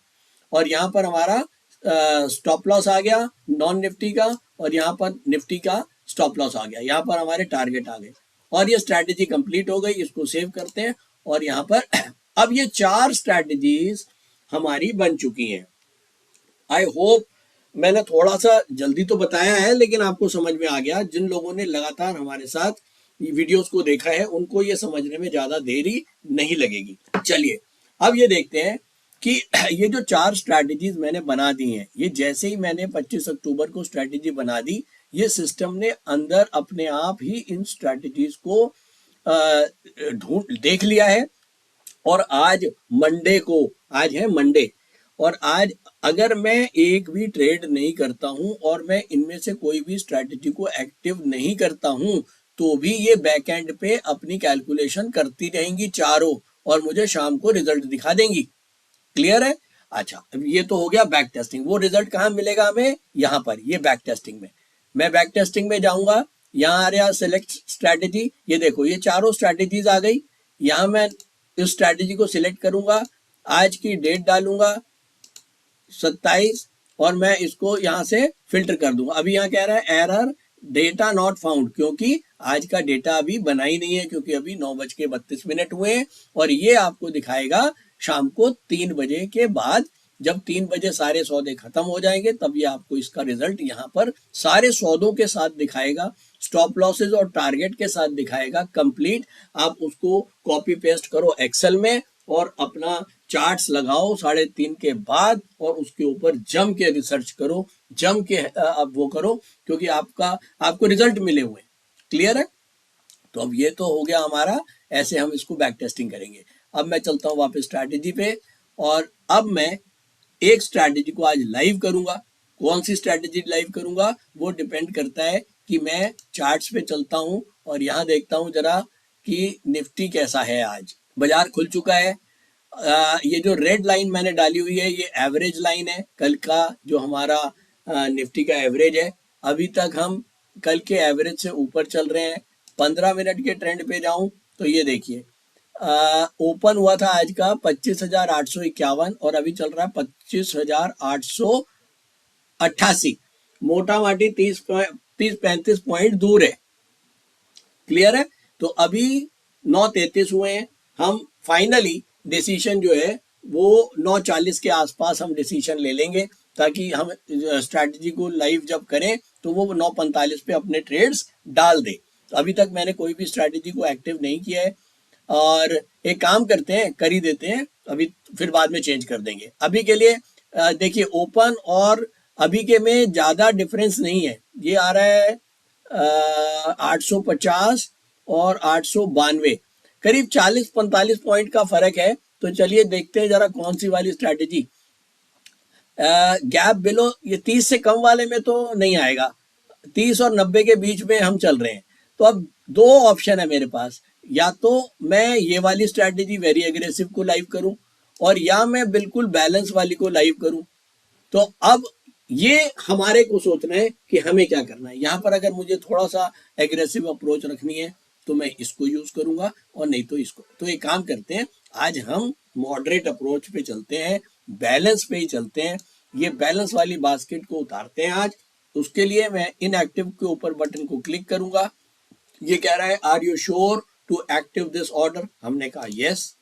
और यहाँ पर हमारा स्टॉप लॉस आ गया नॉन निफ्टी का, और यहाँ पर निफ्टी का स्टॉप लॉस आ गया। यहाँ पर हमारे टारगेट आ गए और ये स्ट्रैटेजी कंप्लीट हो गई। इसको सेव करते हैं और यहाँ पर अब ये 4 स्ट्रैटेजीज हमारी बन चुकी हैं। आई होप मैंने थोड़ा सा जल्दी तो बताया है, लेकिन आपको समझ में आ गया। जिन लोगों ने लगातार हमारे साथ वीडियोस को देखा है उनको ये समझने में ज्यादा देरी नहीं लगेगी। चलिए अब ये देखते हैं कि ये जो 4 स्ट्रैटेजीज मैंने बना दी हैं, ये जैसे ही मैंने 25 अक्टूबर को स्ट्रैटेजी बना दी, ये सिस्टम ने अंदर अपने आप ही इन स्ट्रैटेजीज को ढूंढ देख लिया है। और आज मंडे को, आज है मंडे, और आज अगर मैं एक भी ट्रेड नहीं करता हूं और मैं इनमें से कोई भी स्ट्रैटेजी को एक्टिव नहीं करता हूं, तो भी ये बैक एंड पे अपनी कैलकुलेशन करती रहेंगी चारों और मुझे शाम को रिजल्ट दिखा देंगी। क्लियर है? अच्छा, अब ये तो हो गया बैक टेस्टिंग। वो रिजल्ट कहाँ मिलेगा हमें? यहाँ पर, ये बैक टेस्टिंग में। मैं बैक टेस्टिंग में जाऊंगा, यहाँ आ रहा सिलेक्ट स्ट्रैटेजी, ये देखो ये चारों स्ट्रैटेजीज आ गई। यहाँ मैं इस स्ट्रैटेजी को सिलेक्ट करूंगा, आज की डेट डालूंगा 27 और मैं इसको यहाँ से फिल्टर कर दूंगा। अभी यहाँ कह रहा है एरर डेटा नॉट फाउंड, क्योंकि आज का डेटा अभी बना ही नहीं है, क्योंकि अभी 9:32 हुए हैं और ये आपको दिखाएगा शाम को 3 बजे के बाद। जब 3 बजे सारे सौदे खत्म हो जाएंगे तब ये आपको इसका रिजल्ट यहाँ पर सारे सौदों के साथ दिखाएगा, स्टॉप लॉसेज और टारगेट के साथ दिखाएगा कंप्लीट। आप उसको कॉपी पेस्ट करो एक्सेल में और अपना चार्ट्स लगाओ 3:30 के बाद और उसके ऊपर जम के रिसर्च करो, जम के अब वो करो, क्योंकि आपको रिजल्ट मिले हुए। क्लियर है? तो अब ये तो हो गया हमारा, ऐसे हम इसको बैक टेस्टिंग करेंगे। अब मैं चलता हूँ वापस स्ट्रैटेजी पे और अब मैं एक स्ट्रैटेजी को आज लाइव करूंगा। कौन सी स्ट्रैटेजी लाइव करूंगा वो डिपेंड करता है कि मैं चार्ट्स पे चलता हूं और यहाँ देखता हूं जरा कि निफ्टी कैसा है। आज बाजार खुल चुका है। ये जो रेड लाइन मैंने डाली हुई है ये एवरेज लाइन है, कल का जो हमारा निफ्टी का एवरेज है। अभी तक हम कल के एवरेज से ऊपर चल रहे हैं। 15 मिनट के ट्रेंड पे जाऊं तो ये देखिए ओपन हुआ था आज का 25,851 और अभी चल रहा है 25,888, मोटा माटी 30-35 पॉइंट दूर है। क्लियर है? तो अभी 9:33 हुए हैं। हम फाइनली डिसीजन जो है वो 9:40 के आसपास हम डिसीजन ले लेंगे, ताकि हम स्ट्रैटेजी को लाइव जब करें तो वो 9:45 पे अपने ट्रेड्स डाल दे। तो अभी तक मैंने कोई भी स्ट्रैटेजी को एक्टिव नहीं किया है और एक काम करते हैं, कर ही देते हैं, अभी फिर बाद में चेंज कर देंगे। अभी के लिए देखिए ओपन और अभी के में ज़्यादा डिफरेंस नहीं है। ये आ रहा है 850 और 892, करीब 40-45 पॉइंट का फर्क है। तो चलिए देखते हैं जरा कौन सी वाली स्ट्रैटेजी। गैप बिलो ये 30 से कम वाले में तो नहीं आएगा, 30 और 90 के बीच में हम चल रहे हैं। तो अब दो ऑप्शन है मेरे पास, या तो मैं ये वाली स्ट्रैटेजी वेरी एग्रेसिव को लाइव करूं और या मैं बिल्कुल बैलेंस वाली को लाइव करूं। तो अब ये हमारे को सोचना है कि हमें क्या करना है। यहाँ पर अगर मुझे थोड़ा सा एग्रेसिव अप्रोच रखनी है तो मैं इसको यूज करूंगा और नहीं तो इसको। तो एक काम करते हैं, आज हम मॉडरेट अप्रोच पे चलते हैं, बैलेंस पे ही चलते हैं। ये बैलेंस वाली बास्केट को उतारते हैं आज। उसके लिए मैं इनएक्टिव के ऊपर बटन को क्लिक करूंगा। ये कह रहा है are you sure to active this order, हमने कहा यस।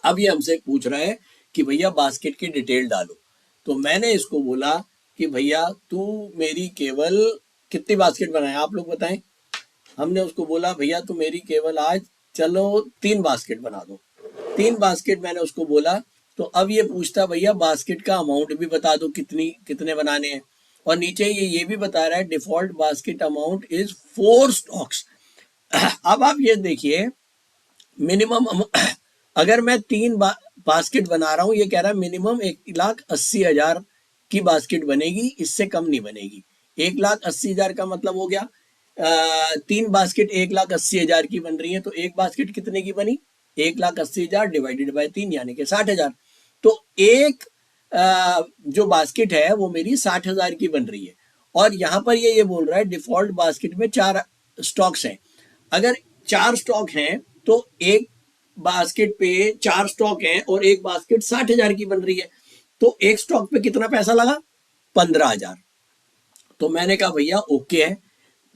अब ये हमसे पूछ रहा है कि भैया बास्केट की डिटेल डालो। तो मैंने इसको बोला कि भैया तू मेरी केवल कितनी बास्केट बनाए आप लोग बताएं। हमने उसको बोला भैया तू मेरी केवल आज चलो 3 बास्केट बना दो। 3 बास्केट मैंने उसको बोला। तो अब ये पूछता भैया बास्केट का अमाउंट भी बता दो, कितने बनाने हैं। और नीचे ये भी बता रहा है default basket amount is 4 stocks. अब आप ये देखिए मिनिमम अगर मैं 3 बास्केट बना रहा हूं, ये कह रहा है मिनिमम 1,80,000 की बास्केट बनेगी, इससे कम नहीं बनेगी। 1,80,000 का मतलब हो गया 3 बास्केट 1,80,000 की बन रही है। तो एक बास्केट कितने की बनी? 1,80,000 डिवाइडेड बाय 3 यानी कि 60,000। तो एक जो बास्केट है वो मेरी 60,000 की बन रही है। और यहाँ पर ये बोल रहा है डिफॉल्ट बास्केट में 4 स्टॉक्स हैं। अगर 4 स्टॉक हैं तो एक बास्केट पे 4 स्टॉक हैं और एक बास्केट 60,000 की बन रही है। तो एक स्टॉक पे कितना पैसा लगा? 15,000। तो मैंने कहा भैया ओके है,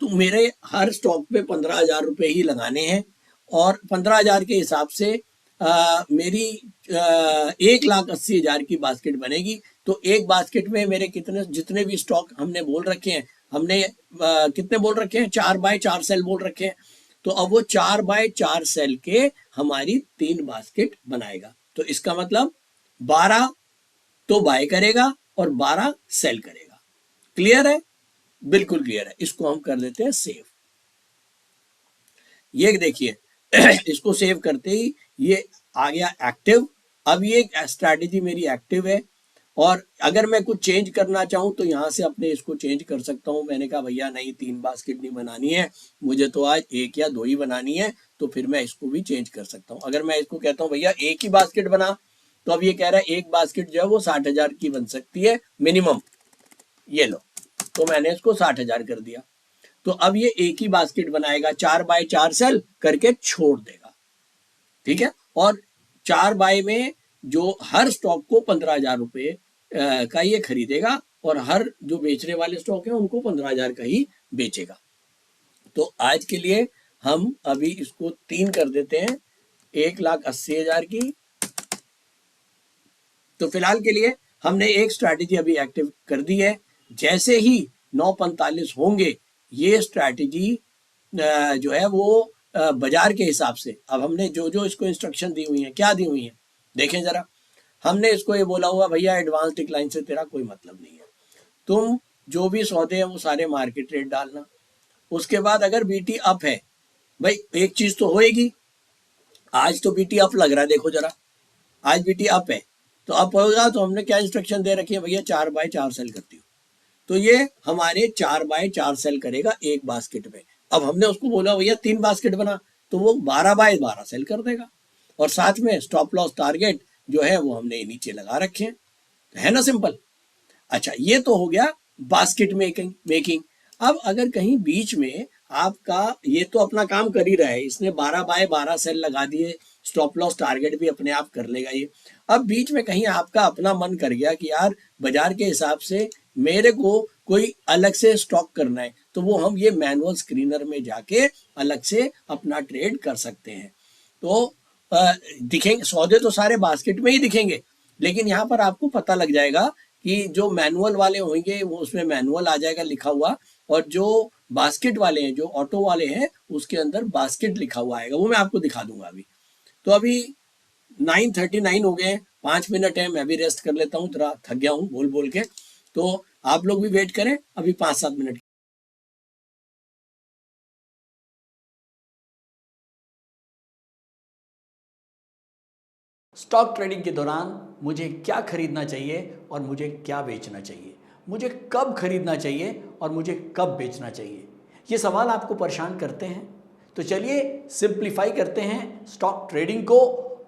तो मेरे हर स्टॉक पे 15,000 रुपये ही लगाने हैं और 15,000 के हिसाब से मेरी 1,80,000 की बास्केट बनेगी। तो एक बास्केट में मेरे जितने भी स्टॉक हमने बोल रखे हैं, हमने कितने बोल रखे हैं? 4x4 सेल बोल रखे हैं। तो अब वो 4x4 सेल के हमारी 3 बास्केट बनाएगा। तो इसका मतलब 12 तो बाय करेगा और 12 सेल करेगा। क्लियर है? बिल्कुल क्लियर है। इसको हम कर देते हैं सेव। ये देखिए इसको सेव करते ही ये आ गया एक्टिव। अब ये स्ट्रैटेजी मेरी एक्टिव है और अगर मैं कुछ चेंज करना चाहूँ तो यहाँ से अपने इसको चेंज कर सकता हूँ। मैंने कहा भैया नहीं 3 बास्केट नहीं बनानी है, मुझे तो आज 1 या 2 ही बनानी है। तो फिर मैं इसको भी चेंज कर सकता हूँ। अगर मैं इसको कहता हूँ भैया 1 ही बास्केट बना, तो अब ये कह रहा है एक बास्केट जो है वो 60,000 की बन सकती है मिनिमम। ये लो तो मैंने इसको 60,000 कर दिया। तो अब ये एक ही बास्केट बनाएगा, 4 बाय 4 सेल करके छोड़ देगा, ठीक है। और 4 बाय में जो हर स्टॉक को 15,000 रुपये का ये खरीदेगा और हर जो बेचने वाले स्टॉक है उनको 15,000 का ही बेचेगा। तो आज के लिए हम अभी इसको 3 कर देते हैं, 1,80,000 की। तो फिलहाल के लिए हमने एक स्ट्रैटेजी अभी एक्टिव कर दी है। जैसे ही 9:45 होंगे ये स्ट्रैटेजी जो है वो बाजार के हिसाब से, अब हमने जो जो इसको इंस्ट्रक्शन दी हुई है, क्या दी हुई है देखें जरा। हमने इसको ये बोला हुआ, भैया एडवांस डिक्लाइन से तेरा कोई मतलब नहीं है, तुम जो भी सौदे हैं वो सारे मार्केट रेट डालना। उसके बाद अगर बीटी अप है, भाई एक चीज तो होएगी, आज तो बीटी अप लग रहा है, देखो जरा आज बीटी अप है, तो अप होगा तो हमने क्या इंस्ट्रक्शन दे रखी है, भैया 4 बाय 4 सेल करती हो, तो ये हमारे 4 बाय 4 सेल करेगा एक बास्केट में। अब हमने उसको बोला भैया 3 बास्केट बना, तो वो 12 बाय 12 सेल कर देगा, और साथ में स्टॉप लॉस टारगेट जो है वो हमने नीचे लगा रखे हैं, है ना, सिंपल। अच्छा, ये तो हो गया बास्केट मेकिंग। अब अगर कहीं बीच में आपका ये तो अपना काम कर ही रहा है, इसने 12 बाय 12 सेल लगा दिए, स्टॉप लॉस टारगेट भी अपने आप कर लेगा ये। अब बीच में कहीं आपका अपना मन कर गया कि यार बाजार के हिसाब से मेरे को कोई अलग से स्टॉक करना है, तो वो हम ये मैनुअल स्क्रीनर में जाके अलग से अपना ट्रेड कर सकते हैं। तो दिखेंगे सौदे तो सारे बास्केट में ही दिखेंगे, लेकिन यहाँ पर आपको पता लग जाएगा कि जो मैनुअल वाले होंगे वो उसमें मैनुअल आ जाएगा लिखा हुआ, और जो बास्केट वाले हैं, जो ऑटो वाले हैं, उसके अंदर बास्केट लिखा हुआ आएगा, वो मैं आपको दिखा दूंगा अभी। तो अभी 9:39 हो गए, 5 मिनट है, मैं भी रेस्ट कर लेता हूँ, थोड़ा थक गया हूँ बोल बोल के। तो आप लोग भी वेट करें अभी 5-7 मिनट। स्टॉक ट्रेडिंग के दौरान मुझे क्या खरीदना चाहिए और मुझे क्या बेचना चाहिए, मुझे कब खरीदना चाहिए और मुझे कब बेचना चाहिए, ये सवाल आपको परेशान करते हैं। तो चलिए सिंप्लीफाई करते हैं स्टॉक ट्रेडिंग को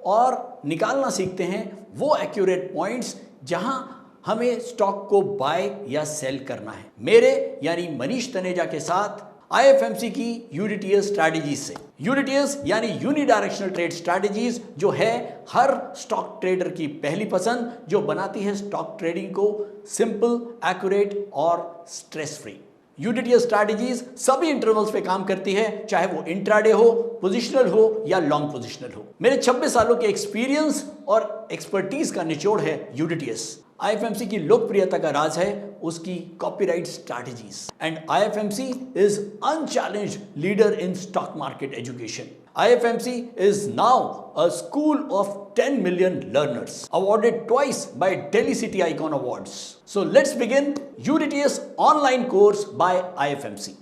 और निकालना सीखते हैं वो एक्यूरेट पॉइंट्स जहां हमें स्टॉक को बाय या सेल करना है, मेरे यानी मनीष तनेजा के साथ IFMC की यूनिटीएस स्ट्रैटेजीज से। यूनिटीएस यानी यूनिडायरेक्शनल ट्रेड स्ट्रैटेजीज, जो है हर स्टॉक ट्रेडर की पहली पसंद, जो बनाती है स्टॉक ट्रेडिंग को सिंपल, एक्यूरेट और स्ट्रेस फ्री। यूनिटीएस स्ट्रैटेजीज सभी इंटरवल्स पे काम करती है, चाहे वो इंट्राडे हो, पोजिशनल हो या लॉन्ग पोजिशनल हो। मेरे 26 सालों के एक्सपीरियंस और एक्सपर्टीज का निचोड़ है यूनिटीएस। IFMC की लोकप्रियता का राज है उसकी copyright strategies, and IFMC is unchallenged leader in stock market education. IFMC is now a school of 10 million learners, awarded twice by Delhi City Icon Awards. So let's begin UDTS online course by IFMC.